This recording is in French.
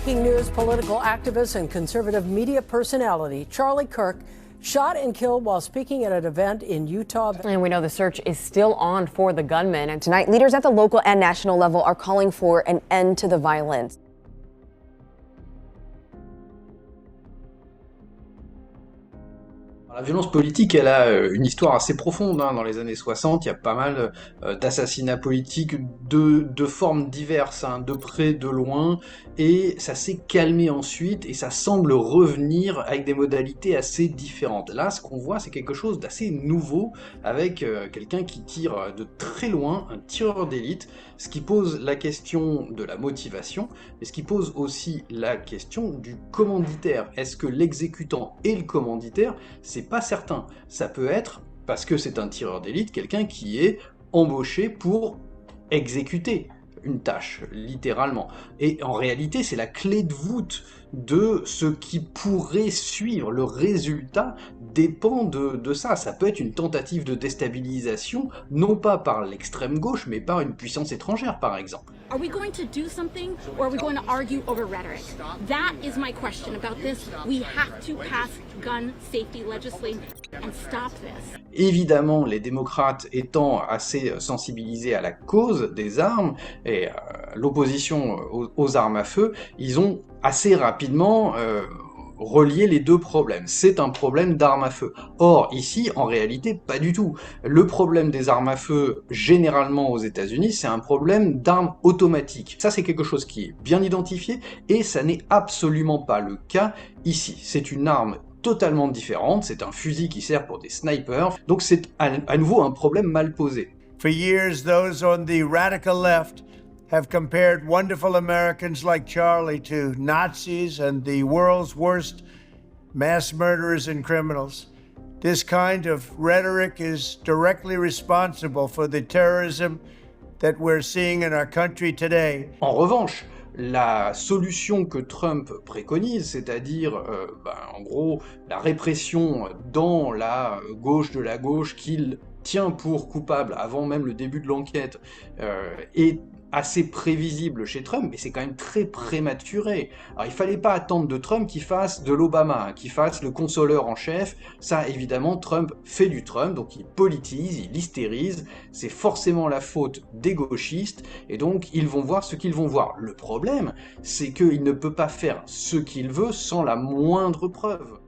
Breaking news, political activist and conservative media personality Charlie Kirk shot and killed while speaking at an event in Utah. And we know the search is still on for the gunman. And tonight, leaders at the local and national level are calling for an end to the violence. La violence politique, elle a une histoire assez profonde. Dans les années 60, il y a pas mal d'assassinats politiques de formes diverses, de près, de loin, et ça s'est calmé ensuite, et ça semble revenir avec des modalités assez différentes. Là, ce qu'on voit, c'est quelque chose d'assez nouveau, avec quelqu'un qui tire de très loin, un tireur d'élite, ce qui pose la question de la motivation, mais ce qui pose aussi la question du commanditaire. Est-ce que l'exécutant et le commanditaire, c'est pas certain. Ça peut être, parce que c'est un tireur d'élite, quelqu'un qui est embauché pour exécuter une tâche, littéralement. Et en réalité, c'est la clé de voûte de ce qui pourrait suivre. Le résultat dépend de ça. Ça peut être une tentative de déstabilisation, non pas par l'extrême gauche, mais par une puissance étrangère, par exemple. Are we going to do something, or are we going to argue over rhetoric? That is my question about this. We have to pass gun safety legislation and stop this. Évidemment, les démocrates étant assez sensibilisés à la cause des armes et l'opposition aux armes à feu, ils ont assez rapidement relier les deux problèmes. C'est un problème d'armes à feu. Or, ici, en réalité, pas du tout. Le problème des armes à feu, généralement aux États-Unis, c'est un problème d'armes automatiques. Ça, c'est quelque chose qui est bien identifié, et ça n'est absolument pas le cas ici. C'est une arme totalement différente, c'est un fusil qui sert pour des snipers, donc c'est à nouveau un problème mal posé. For years, those on the radical left have compared wonderful Americans like Charlie to Nazis and the world's worst mass murderers and criminals. This kind of rhetoric is directly responsible for the terrorism that we're seeing in our country today. En revanche, la solution que Trump préconise, c'est-à-dire, en gros, la répression dans la gauche de la gauche qu'il tient pour coupable avant même le début de l'enquête, est assez prévisible chez Trump, mais c'est quand même très prématuré. Alors il fallait pas attendre de Trump qu'il fasse de l'Obama, qu'il fasse le consoleur en chef. Ça, évidemment, Trump fait du Trump, donc il politise, il hystérise, c'est forcément la faute des gauchistes, et donc ils vont voir ce qu'ils vont voir. Le problème, c'est qu'il ne peut pas faire ce qu'il veut sans la moindre preuve.